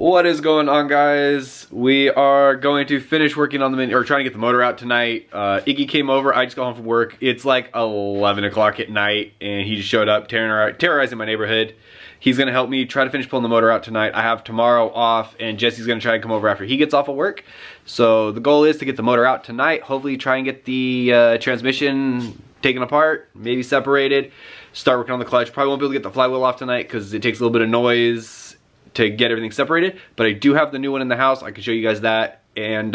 What is going on, guys? We are going to finish working on or trying to get the motor out tonight. Iggy came over. I just got home from work. It's like 11 o'clock at night, and he just showed up terrorizing my neighborhood. He's gonna help me try to finish pulling the motor out tonight. I have tomorrow off, and Jesse's gonna try to come over after he gets off of work. So the goal is to get the motor out tonight. Hopefully try and get the transmission taken apart, maybe separated. Start working on the clutch. Probably won't be able to get the flywheel off tonight because it takes a little bit of noise to get everything separated. But I do have the new one in the house. I can show you guys that, and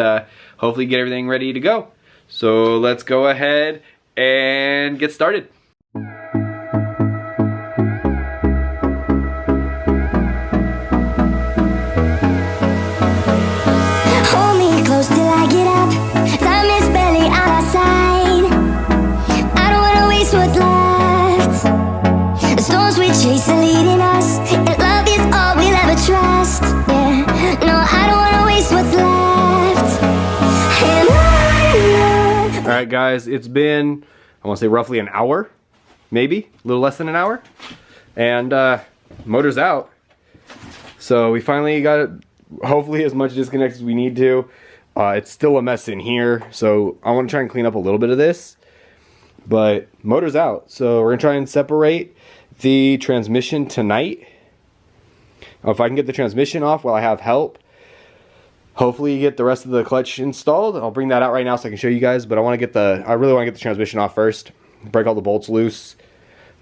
hopefully get everything ready to go. So let's go ahead and get started. Alright guys, it's been, I want to say roughly an hour, maybe, a little less than an hour, and motor's out. So we finally got it, hopefully as much disconnect as we need to. It's still a mess in here, so I want to try and clean up a little bit of this, but motor's out. So we're going to try and separate the transmission tonight. If I can get the transmission off while I have help, hopefully get the rest of the clutch installed. I'll bring that out right now so I can show you guys, but I really want to get the transmission off first. Break all the bolts loose.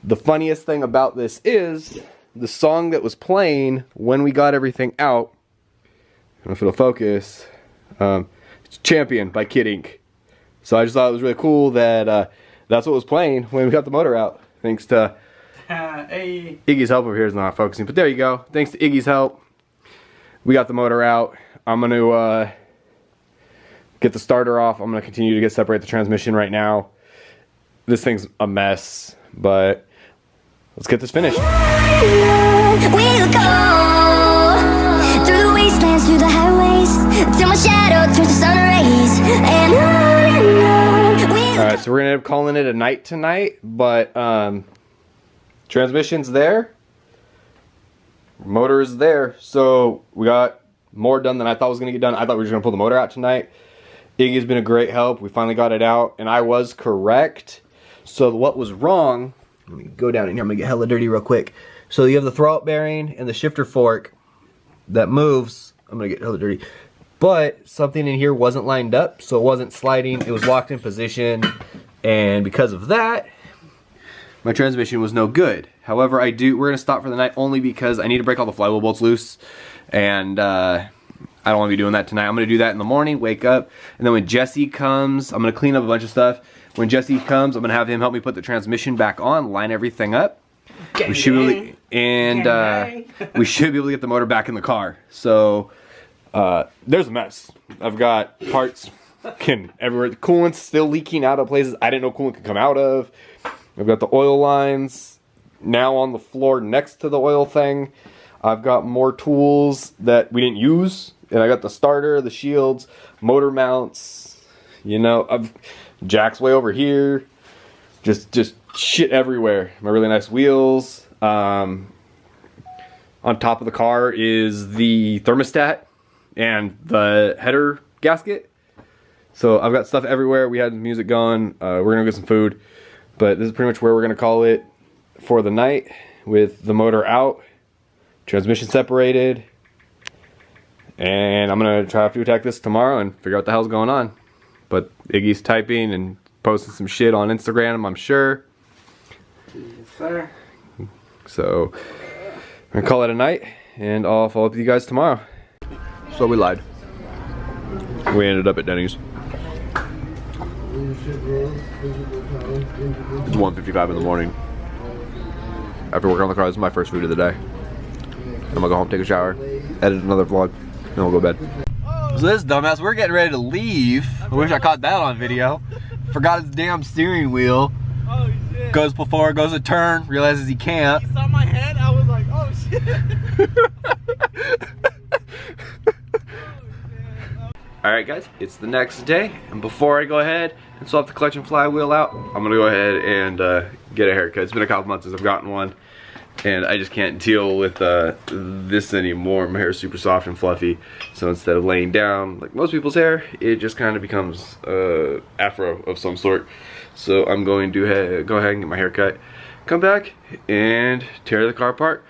The funniest thing about this is the song that was playing when we got everything out. I don't know if it'll focus. It's Champion by Kid Ink. So I just thought it was really cool that that's what was playing when we got the motor out. Thanks to Iggy's help over here is not focusing, but there you go. Thanks to Iggy's help, we got the motor out. I'm going to get the starter off. I'm going to continue to separate the transmission right now. This thing's a mess, but let's get this finished. We'll go through the wastelands, through the highways, till my shadow turns to sun rays, and on. Alright, so we're going to end up calling it a night tonight, but transmission's there. Motor is there, so we got more done than I thought was going to get done. I thought we were just going to pull the motor out tonight. Iggy's been a great help. We finally got it out, and I was correct. So what was wrong, let me go down in here. I'm going to get hella dirty real quick. So you have the throwout bearing and the shifter fork that moves. I'm going to get hella dirty. But something in here wasn't lined up, so it wasn't sliding. It was locked in position, and because of that, my transmission was no good. However, we're going to stop for the night only because I need to break all the flywheel bolts loose. And I don't want to be doing that tonight. I'm going to do that in the morning, wake up, and then when Jesse comes, I'm going to clean up a bunch of stuff. When Jesse comes, I'm going to have him help me put the transmission back on, line everything up. We should be we should be able to get the motor back in the car. So there's a mess. I've got parts everywhere. The coolant's still leaking out of places I didn't know coolant could come out of. I've got the oil lines now on the floor next to the oil thing. I've got more tools that we didn't use, and I got the starter, the shields, motor mounts, you know, jack's way over here, just shit everywhere. My really nice wheels. On top of the car is the thermostat and the header gasket. So I've got stuff everywhere. We had music going. We're gonna get some food, but this is pretty much where we're gonna call it for the night, with the motor out, transmission separated, and I'm gonna try to attack this tomorrow and figure out what the hell's going on. But Iggy's typing and posting some shit on Instagram, I'm sure. Yes, sir. So I'm gonna call it a night, and I'll follow up with you guys tomorrow. So we lied. We ended up at Denny's. It's 1:55 in the morning. After working on the car, this is my first food of the day. I'm gonna go home, take a shower, edit another vlog, and we'll go to bed. So this dumbass, we're getting ready to leave. I wish I caught that on video. Forgot his damn steering wheel. Oh shit. Goes a turn, realizes he can't. He saw my head, I was like, oh shit. Alright guys, it's the next day, and before I go ahead and swap the clutch and flywheel out, I'm gonna go ahead and get a haircut. It's been a couple months since I've gotten one. and I just can't deal with this anymore. My hair is super soft and fluffy, so instead of laying down like most people's hair, it just kind of becomes afro of some sort. So I'm going to go ahead and get my hair cut, come back, and tear the car apart.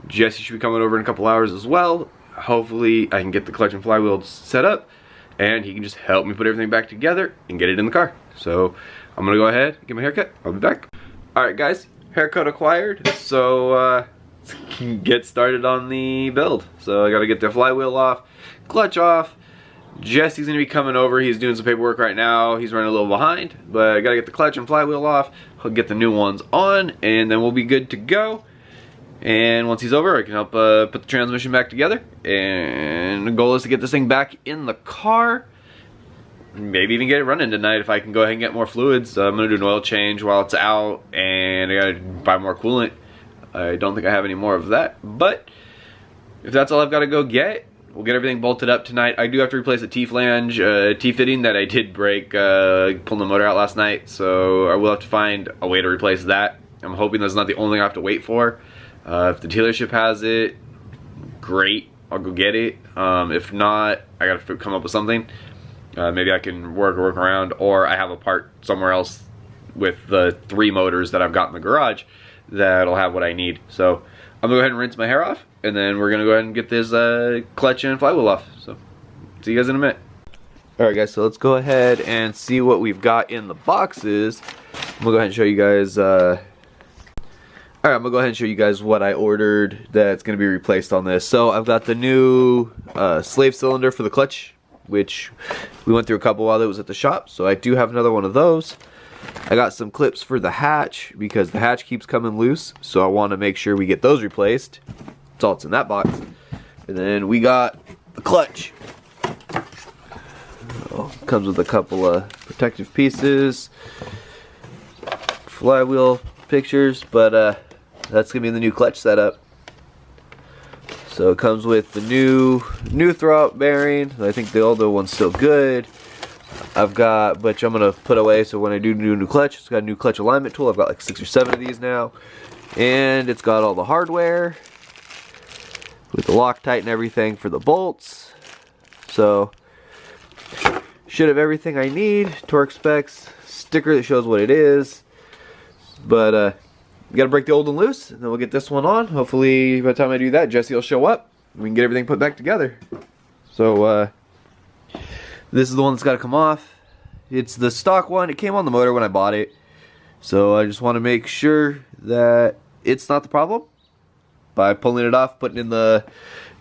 Jesse should be coming over in a couple hours as well. Hopefully I can get the clutch and flywheel set up, and he can just help me put everything back together and get it in the car. So I'm gonna go ahead, get my hair cut. I'll be back. Alright guys, haircut acquired. So let's get started on the build. So I gotta get the flywheel off, clutch off. Jesse's gonna be coming over. He's doing some paperwork right now. He's running a little behind, but I gotta get the clutch and flywheel off. I'll get the new ones on, and then we'll be good to go. And once he's over, I can help put the transmission back together. And the goal is to get this thing back in the car. Maybe even get it running tonight if I can go ahead and get more fluids. I'm gonna do an oil change while it's out, and I gotta buy more coolant. I don't think I have any more of that, but if that's all I've gotta go get, we'll get everything bolted up tonight. I do have to replace a T-flange, T-fitting that I did break pulling the motor out last night, so I will have to find a way to replace that. I'm hoping that's not the only thing I have to wait for. If the dealership has it, great, I'll go get it. If not, I gotta come up with something. Maybe I can work around, or I have a part somewhere else with the 3 motors that I've got in the garage that'll have what I need. So I'm gonna go ahead and rinse my hair off, and then we're gonna go ahead and get this clutch and flywheel off. So see you guys in a minute. Alright guys, so let's go ahead and see what we've got in the boxes. I'm gonna go ahead and show you guys Alright, I'm going to go ahead and show you guys what I ordered that's going to be replaced on this. So I've got the new slave cylinder for the clutch, which we went through a couple while it was at the shop. So I do have another one of those. I got some clips for the hatch because the hatch keeps coming loose. So I want to make sure we get those replaced. That's all that's in that box. And then we got the clutch. Comes with a couple of protective pieces. Flywheel pictures, but that's gonna be the new clutch setup. So it comes with the new throwout bearing. I think the older one's still good. I've got, but I'm gonna put away so when I do new clutch, it's got a new clutch alignment tool. I've got like 6 or 7 of these now, and it's got all the hardware with the Loctite and everything for the bolts. So should have everything I need. Torque specs, sticker that shows what it is. But we gotta break the old one loose, and then we'll get this one on. Hopefully by the time I do that, Jesse will show up. We can get everything put back together. So this is the one that's gotta come off. It's the stock one. It came on the motor when I bought it. So I just want to make sure that it's not the problem by pulling it off, putting in the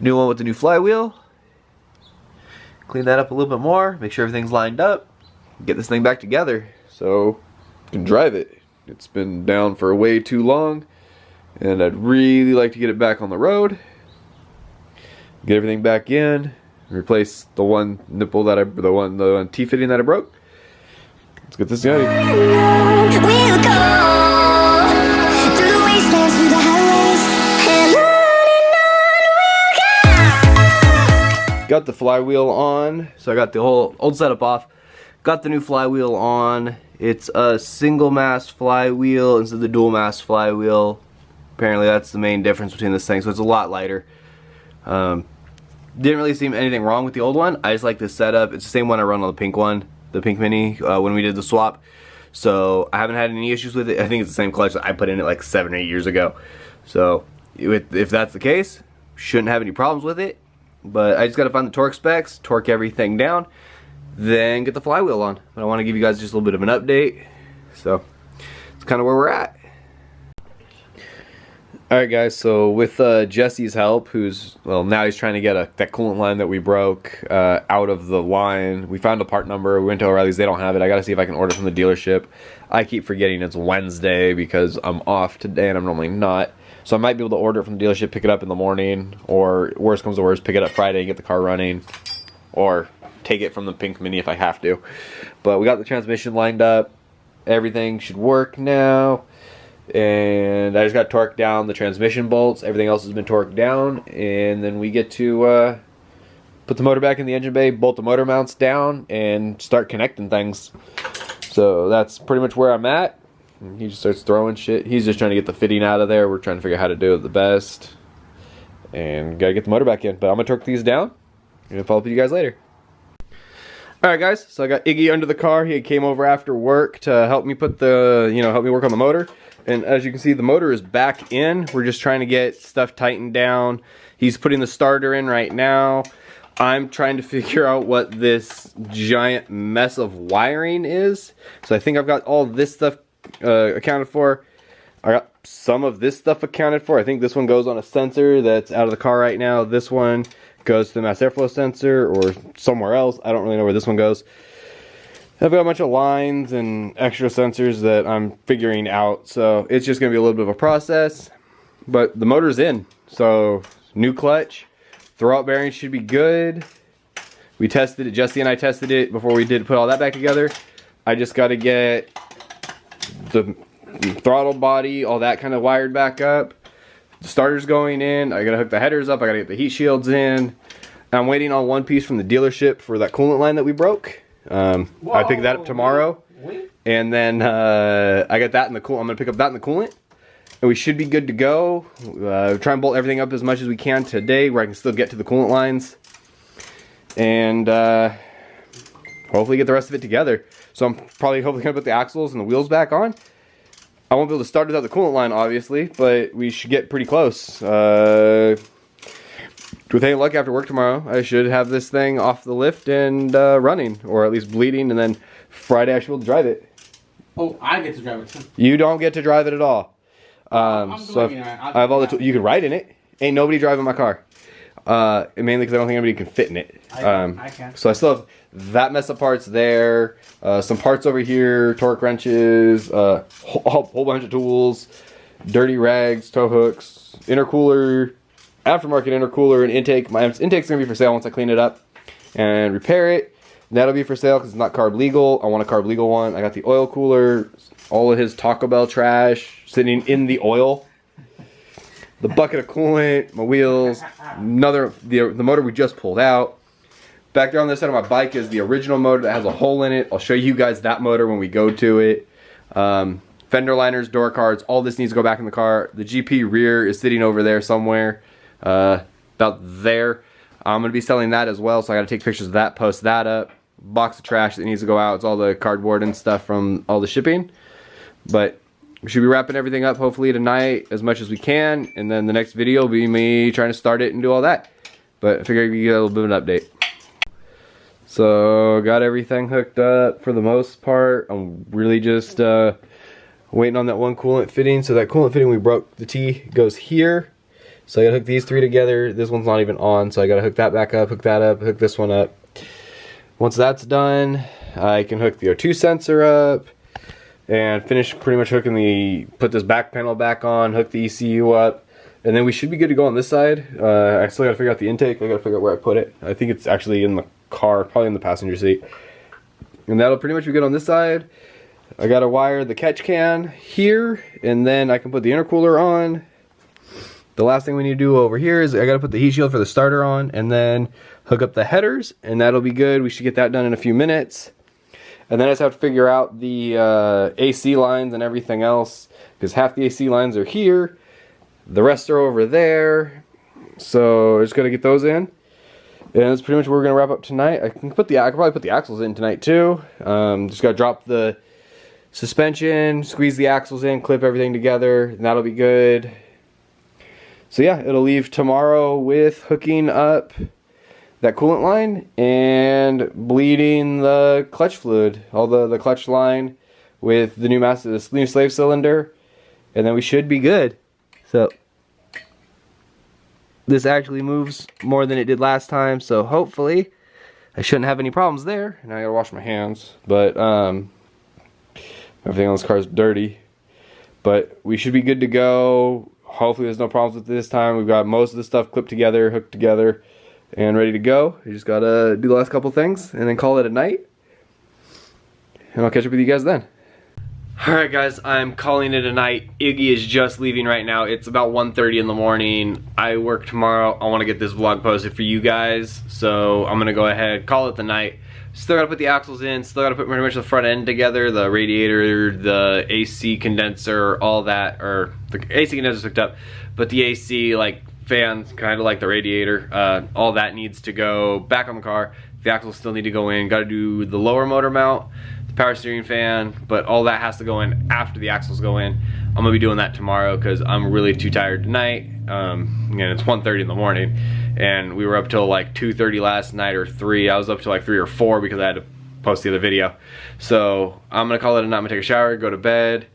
new one with the new flywheel. Clean that up a little bit more, make sure everything's lined up, get this thing back together so you can drive it. It's been down for way too long, and I'd really like to get it back on the road. Get everything back in, replace the one nipple that the one T-fitting that I broke. Let's get this going. We'll go through the wastelands, through the highways, and on we'll go. Got the flywheel on, so I got the whole old setup off. Got the new flywheel on. It's a single mass flywheel instead of the dual mass flywheel. Apparently that's the main difference between this thing, so it's a lot lighter. Didn't really seem anything wrong with the old one. I just like this setup. It's the same one I run on the pink one, the pink mini, when we did the swap. So I haven't had any issues with it. I think it's the same clutch that I put in it like 7 or 8 years ago. So if that's the case, shouldn't have any problems with it. But I just got to find the torque specs, torque everything down, then get the flywheel on. But I want to give you guys just a little bit of an update. So it's kind of where we're at. Alright guys, so with Jesse's help, who's, well, now he's trying to get that coolant line that we broke out of the line. We found a part number, we went to O'Reilly's, they don't have it. I gotta see if I can order from the dealership. I keep forgetting it's Wednesday because I'm off today and I'm normally not. So I might be able to order it from the dealership, pick it up in the morning, or worst comes to worst, pick it up Friday and get the car running. Or take it from the pink mini if I have to. But we got the transmission lined up. Everything should work now. And I just got torqued down the transmission bolts. Everything else has been torqued down. And then we get to put the motor back in the engine bay, bolt the motor mounts down, and start connecting things. So that's pretty much where I'm at. He just starts throwing shit. He's just trying to get the fitting out of there. We're trying to figure out how to do it the best. And gotta get the motor back in. But I'm gonna torque these down and follow up with you guys later. Alright guys, so I got Iggy under the car. He came over after work to help me put the, help me work on the motor. And as you can see, the motor is back in. We're just trying to get stuff tightened down. He's putting the starter in right now. I'm trying to figure out what this giant mess of wiring is. So I think I've got all this stuff accounted for. I got some of this stuff accounted for. I think this one goes on a sensor that's out of the car right now. This one goes to the mass airflow sensor or somewhere else. I don't really know where this one goes. I've got a bunch of lines and extra sensors that I'm figuring out. So it's just going to be a little bit of a process. But the motor's in. So new clutch. Throwout bearing should be good. We tested it. Jesse and I tested it before we did put all that back together. I just got to get the throttle body, all that kind of wired back up. The starter's going in. I gotta hook the headers up. I gotta get the heat shields in. I'm waiting on one piece from the dealership for that coolant line that we broke. I pick that up tomorrow. And then I got that in the coolant. I'm gonna pick up that in the coolant. And we should be good to go. Try and bolt everything up as much as we can today where I can still get to the coolant lines. And hopefully get the rest of it together. So I'm hopefully gonna put the axles and the wheels back on. I won't be able to start without the coolant line, obviously, but we should get pretty close. With any luck, after work tomorrow, I should have this thing off the lift and running, or at least bleeding, and then Friday I should be able to drive it. Oh, I get to drive it too. You don't get to drive it at all. So I have all the tools. You can ride in it. Ain't nobody driving my car. Mainly because I don't think anybody can fit in it. I can. So I still have that mess of parts there, some parts over here, torque wrenches, a whole bunch of tools, dirty rags, tow hooks, intercooler, aftermarket intercooler, and intake. My intake's going to be for sale once I clean it up and repair it. That'll be for sale because it's not carb legal. I want a carb legal one. I got the oil cooler, all of his Taco Bell trash sitting in the oil. The bucket of coolant, my wheels, the motor we just pulled out. Back there on this side of my bike is the original motor that has a hole in it. I'll show you guys that motor when we go to it. Fender liners, door cards, all this needs to go back in the car. The GP rear is sitting over there somewhere, about there. I'm going to be selling that as well, so I got to take pictures of that, post that up. Box of trash that needs to go out. It's all the cardboard and stuff from all the shipping. But we should be wrapping everything up hopefully tonight as much as we can, and then the next video will be me trying to start it and do all that. But I figured we get a little bit of an update. So got everything hooked up for the most part. I'm really just waiting on that one coolant fitting. So that coolant fitting we broke, the T goes here. So I gotta hook these three together. This one's not even on, so I gotta hook that back up, hook that up, hook this one up. Once that's done, I can hook the O2 sensor up and finish pretty much hooking put this back panel back on, hook the ECU up, and then we should be good to go on this side. I still gotta figure out the intake. I gotta figure out where I put it. I think it's actually in the car, probably in the passenger seat. And that'll pretty much be good on this side. I gotta wire the catch can here, and then I can put the intercooler on. The last thing we need to do over here is I gotta put the heat shield for the starter on, and then hook up the headers, and that'll be good. We should get that done in a few minutes. And then I just have to figure out the AC lines and everything else, because half the AC lines are here, the rest are over there. So I just gotta get those in. And that's pretty much what we're gonna wrap up tonight. I can probably put the axles in tonight too. Just gotta drop the suspension, squeeze the axles in, clip everything together, and that'll be good. So yeah, it'll leave tomorrow with hooking up that coolant line and bleeding the clutch fluid, all the clutch line with the new slave cylinder, and then we should be good. So this actually moves more than it did last time, so hopefully I shouldn't have any problems there. Now I gotta wash my hands, but everything on this car is dirty, but we should be good to go. Hopefully there's no problems with this time. We've got most of the stuff clipped together, hooked together, and ready to go. You just gotta do the last couple things and then call it a night. And I'll catch up with you guys then. Alright guys, I'm calling it a night. Iggy is just leaving right now. It's about 1:30 in the morning. I work tomorrow. I want to get this vlog posted for you guys. So I'm going to go ahead, call it the night. Still got to put the axles in. Still got to put pretty much the front end together. The radiator, the AC condenser, all that. Or the AC condenser's hooked up. But the AC, like fans, kind of like the radiator. All that needs to go back on the car. The axles still need to go in. Got to do the lower motor mount. Power steering fan, but all that has to go in after the axles go in. I'm gonna be doing that tomorrow because I'm really too tired tonight. Again, it's 1:30 in the morning and we were up till like 2:30 last night or 3. I was up till like 3 or 4 because I had to post the other video. So I'm gonna call it a night. I'm gonna take a shower, go to bed,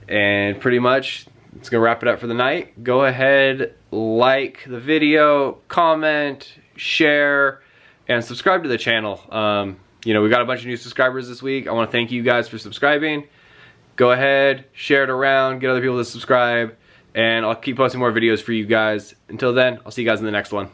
and pretty much it's gonna wrap it up for the night. Go ahead, like the video, comment, share, and subscribe to the channel. You know, we got a bunch of new subscribers this week. I want to thank you guys for subscribing. Go ahead, share it around, get other people to subscribe, and I'll keep posting more videos for you guys. Until then, I'll see you guys in the next one.